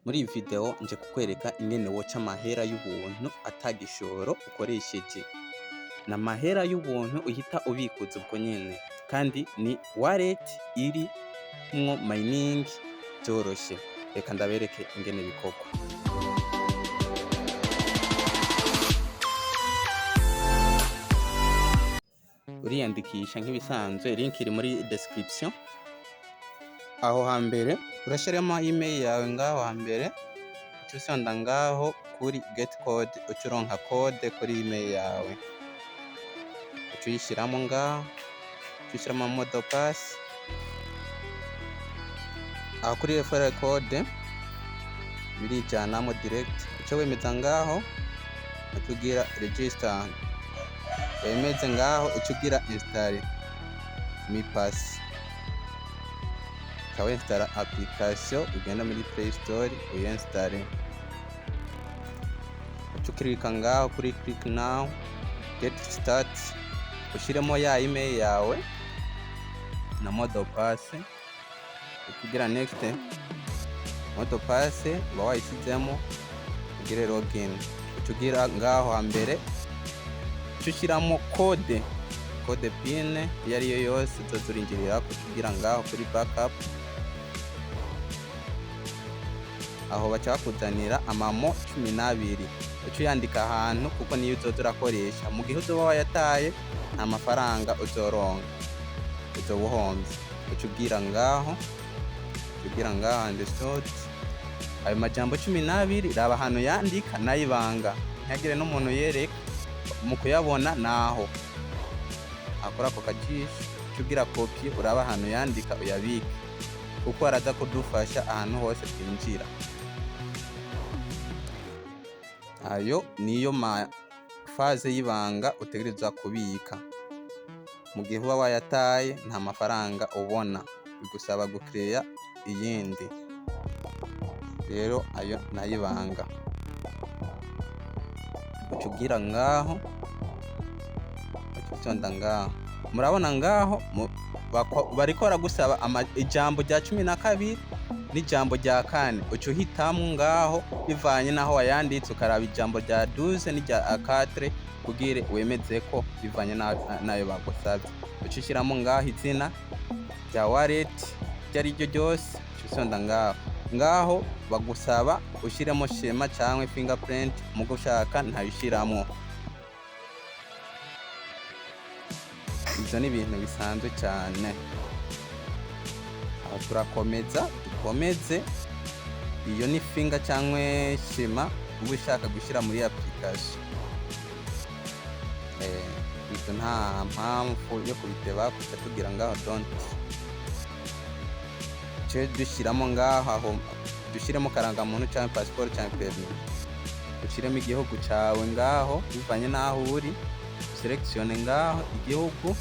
Muri iyi video nje kukwereka ingene woca amahera y'ubuntu atagishoro ukoresheje. Ni amahera y'ubuntu uhita ubikuza ubwo nyene, kandi ni wallet irimwo mining vyoroshe. Reka ndabereke ingene bikorwa. Uriyandikisha nk'ibisanzwe, link iri muri description. Aho hambere urashiramo email yawe, ngaho hambere uca usonda ngaho kuri get code, uca uronka code kuri email yawe, uca uyishiramo ngaho, uca ushiramo modo pass. Aho kuri referral code birijanamo direct, uca wemeza ngaho, uca ugira register, wemeze ngaho, uca ugira install mi pass. Uca installa application, ugenda muri Play Store uyinstallle, uca ukirika ngaho kuri click now get start, ushiremo ya email yawe na modo pass, ukigira next. Modo pass uba wayisizemo, ugire login, uca ugira ngaho hambere, uca ushiramo code pin iyo ariyo yose uzoza urinjirirako, uca ugira ngaho kuri backup. Aho baca bakuzanira amamo 12, uca uyandika ahantu kuko niyo uzoza urakoresha. Mu gihe uzoba wayataye nta mafaranga uzoronka, uzoba uhomvye. Uca ugira ngaho, understood. Ayo majambo 12 raba ahantu yandika n'ayibanga, ntihagire n'umuntu yereka. Mu kuyabona naho akora ako kajisho, uca ugira copy, uraba ahantu yandika uyabike, kuko araza kudufasha ahantu hose twinjira. Ayo niyo faze y'ibanga utegerezwa kubika. Mu gihe uba wayataye nta mafaranga ubona, bigusaba gucreya iyindi. Rero ayo nayibanga, uca ugira ngaho, uca usonda ngaho. Murabona ngaho bariko baragusaba ijambo rya 12 n'ijambo rya 4, uca uhitamwo ngaho bivanye naho wayanditse, ukaraba ijambo rya 12 n'irya 4 kugire wemeze ko bivanye nayo bagusabye. Uca ushiramo ngaho izina rya wallet iryo ariryo ryose, uca usonda ngaho bagusaba ushiremo shema canke fingerprint, mugo ushaka ntayishiramwo. Ivyo ni ibintu bisanzwe cyane. Aho turakomeza, dukomeze. Iyo ni finger cyangwa shema uba ushaka gushyira muri application. Ivyo nta mpamvu yo kubiteba, kuca tugira ngaho don't. Dushyiramo ngaho, aho dushyiremo karangamuntu cyangwa passport cyangwa permis. Ushyiremo igihugu cyawe ngaho bivanye naho uri, selektione ngaho igihugu.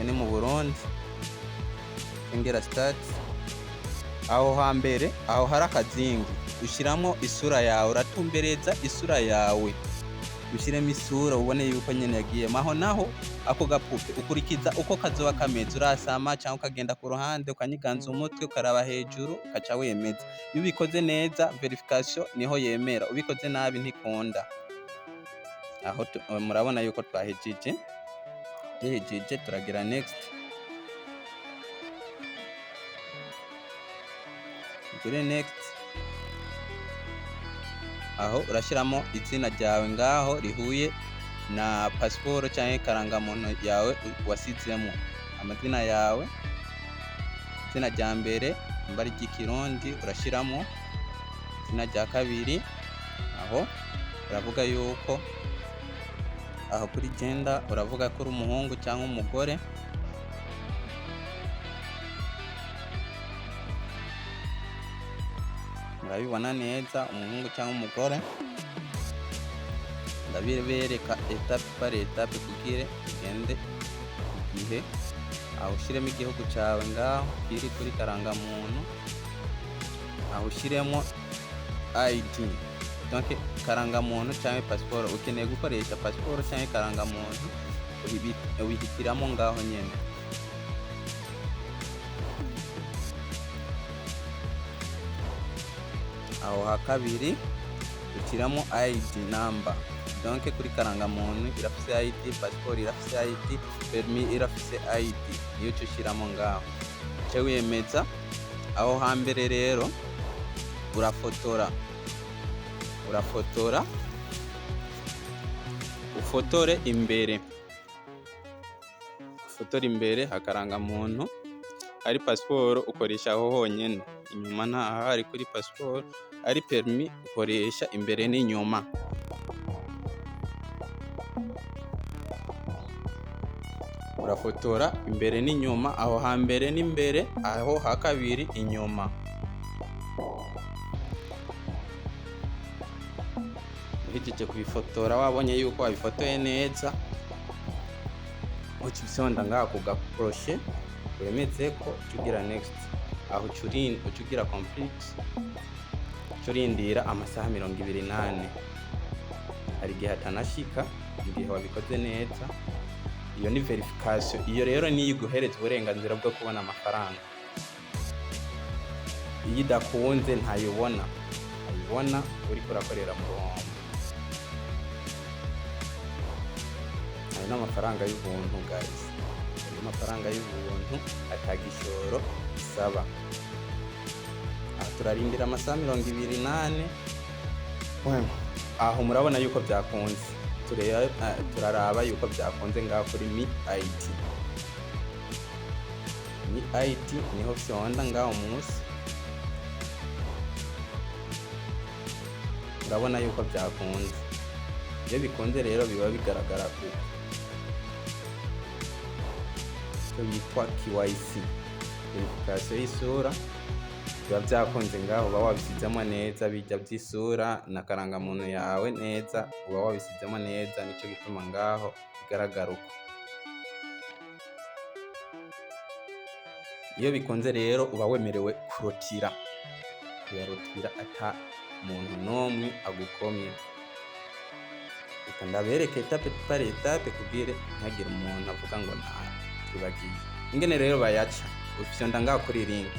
Ni mu Burundi, ingera start. Aho hambere, aho hari akazingi, ushyiramo isura yawe, uratumbereza isura yawe, ushyiremo isura ubone yuko nyene yagiyemo. Aho naho ako gapupe ukurikiza uko kazoba kameze, urasama cyangwa ukagenda ku ruhande ukanyiganza umutwe, ukaraba hejuru, ukaca wemeza. Iyo ubikoze neza verification niho yemera, ubikoze nabi ntikunda. Aho murabona yuko twahejeje, turagira next. Ugire next. Aho urashiramo izina ryawe ngaho rihuye na passport cyangwa karangamuntu yawe wasizemo, amazina yawe, izina rya mbere mbari ry'ikirundi urashiramo, izina rya kabiri. Aho uravuga yuko aho kuri gender uravuga ko uri umuhungu cyangwa umugore. Murabibona neza, umuhungu cyangwa umugore. Ndabibereka etape par etape kugire ugende igihe. Aho ushiremo igihugu cyawe ngaho kiri kuri karangamuntu, aho ushiremo ID, donc karangamuntu cyangwa passport. Ukeneye gukoresha passport cyangwa karangamuntu, ubihitiramo ngaho nyene. aho ha kabiri ushyiramo ID number, donc kuri karangamuntu irafise ID, passport irafise ID, permis irafise ID, niyo cyo ushyiramo ngaho cyo wiyemeza. Aho hambere rero urafotora ufotore imbere, ufotore imbere hakarangamuntu, ari passport ukoresha aho honyene, inyuma ntahari kuri passport, ari permis ukoresha imbere n'inyuma. Urafotora imbere n'inyuma, aho hambere n'imbere, aho ha kabiri inyuma. Uhejeje kubifotora wabonye yuko wabifotoye neza, ukibisonda ngaho ku gakoroshe wemeze ko ucugira next, aho ucugira complete, curindira amasaha 28. Hari igihe atanashika igihe wabikoze neza. Iyo ni verification. Iyo rero niyo iguhereza uburenganzira bwo kubona amafaranga. Iyo idakunze ntayibona uri kurakorera mu ruhombo. Ayo n'amafaranga y'ubuntu guys, ayo n'amafaranga y'ubuntu atagishoro isaba. Aha turarindira amasaha 28. Aho murabona yuko byakunze, turaraba yuko byakunze ngaho kuri Mi ID niho vyonda ngaho munsi. Murabona yuko byakunze. Iyo bikunze rero biba bigaragara ko yitwa KYC, verification y'isura. Biba byakunze ngaho uba wabisizemo neza, bijya by'isura na karangamuntu yawe neza, uba wabisizemo neza, nicyo gituma ngaho bigaragara uko. Iyo bikunze rero uba wemerewe kurotira, kuyarotira ata muntu n'umwe agukomye. Reka ndabereke etape par etape kugira ntihagire umuntu avuga ngo ntibagiye. Ingene rero bayaca, ufyonda ngaho kuri link,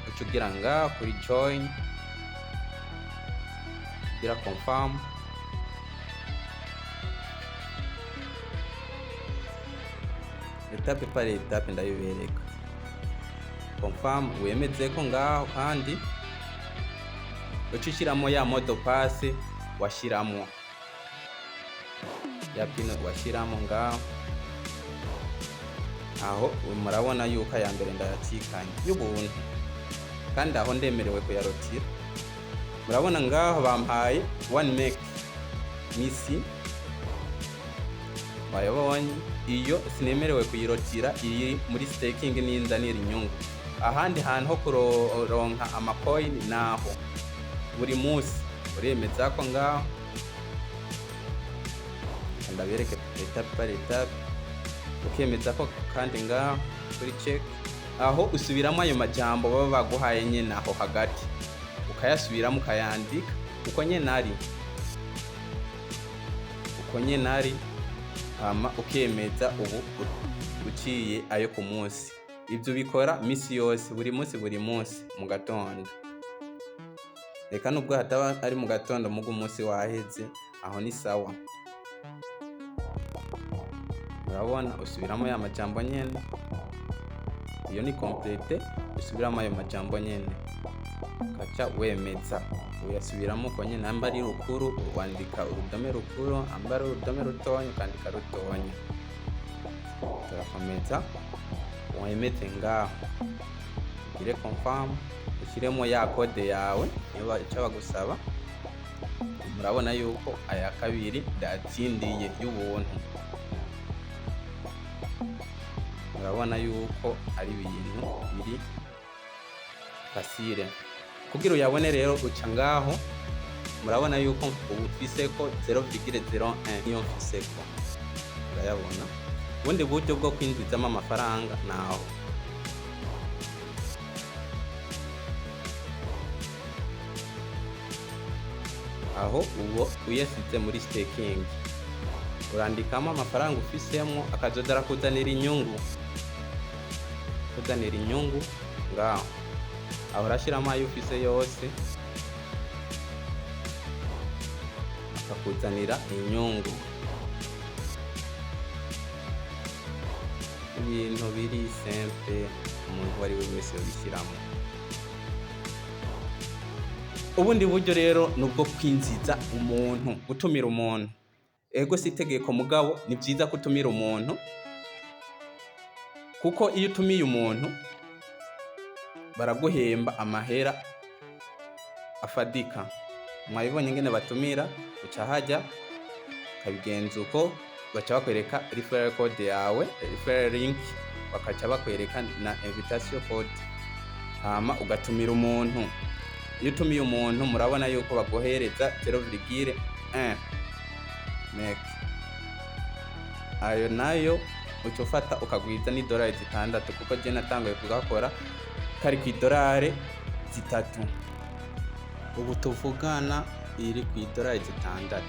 ucugira ngaho kuri join, ugira confirm, etape par etape ndabibereka. Confirm wemeze ko ngaho, kandi ucishiramo ya modo pass washiramo, ya pino washiramo ngaho. Aho murabona yuko ya mbere ndayacikanye y'ubuntu, kandi aho ndemerewe kuyarotira. Murabona ngaho bampaye 1 make misi, bayabonye. Iyo sinemerewe kuyirotira, iri muri staking n'inzanira inyungu. Ahandi hantu ho kuronka amacoin naho buri munsi uremeza ko ngaho. Ndabereke etape par etape, ukemeza ko kandi ngaho kuri check, aho usubiramo ayo majambo baba baguhaye nyene aho hagati, ukayasubiramo ukayandika uko nyene ari, hama ukemeza ubu uciye ayo ku munsi. Ibyo bikora misi yose, buri munsi mu gatondo. Reka nubwo hataba ari mu gatondo, mugo umunsi waheze, aho ni sawa. Murabona usubiramo ya majambo nyene, iyo ni complete, usubiramo ayo majambo nyene, kaca wemeza uyasubiramo ko nyene. Amba ari rukuru wandika urudome rukuru, amba ari urudome rutonya ukandika rutonya. Turakomeza wemeze ngaho, ugire confirm, ushyiremo ya code yawe niba icyo bagusaba. Murabona yuko aya kabiri ndatsindiye y'ubuntu. Murabona yuko ari ibintu biri facile. Kugira uyabone rero uca ngaho, murabona yuko ubu twiseko 0,01 niyo mfiseko, urayabona. Ubundi buryo bwo kwinjizamo amafaranga naho, aho uwo uyasize muri staking, urandikamo amafaranga ufisemo, akazodara kuzanira inyungu ngaho. aho urashiramo ayo ufise yose akakuzanira inyungu. Ibintu biri simple umuntu uwo ari we wese yobishyiramo. Ubundi buryo rero nubwo kwinjiza umuntu, gutumira umuntu. Ego si itegeko mugabo ni byiza kutumira umuntu, kuko iyo utumiye umuntu baraguhemba amahera afadika. Mwabibonye ngene batumira, uca hajya ukabigenza uko, baca bakwereka referral code yawe, referral link, bakaca bakwereka na invitation code, hama ugatumira umuntu. Iyo utumiye umuntu murabona yuko baguhereza 0,1 mek. Ayo nayo uca ufata ukagwiza n'idolari 6, kuko je natanguye kugakora kari ku idolari 3. Ubu tuvugana iri ku idolari 6.